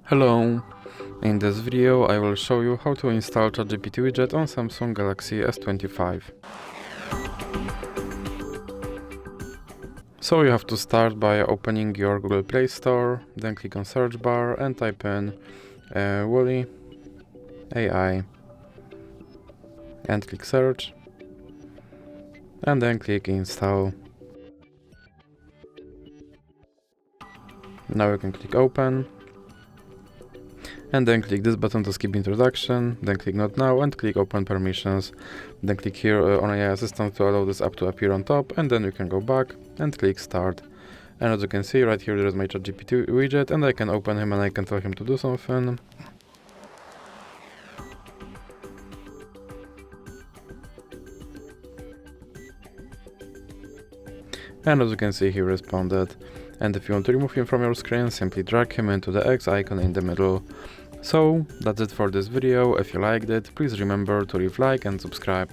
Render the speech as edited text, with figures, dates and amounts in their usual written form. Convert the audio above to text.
Hello! In this video I will show you how to install ChatGPT Widget on Samsung Galaxy S25. So you have to start by opening your Google Play Store, then click on search bar and type in Wally AI and click search and then click install. Now you can click open and then click this button to skip introduction, then click not now and click open permissions, then click here on AI assistant to allow this app to appear on top, and then you can go back and click start. And as you can see right here there is my ChatGPT widget and I can open him and I can tell him to do something. And as you can see he responded. And if you want to remove him from your screen, simply drag him into the X icon in the middle. So that's it for this video. If you liked it, please remember to leave a like and subscribe.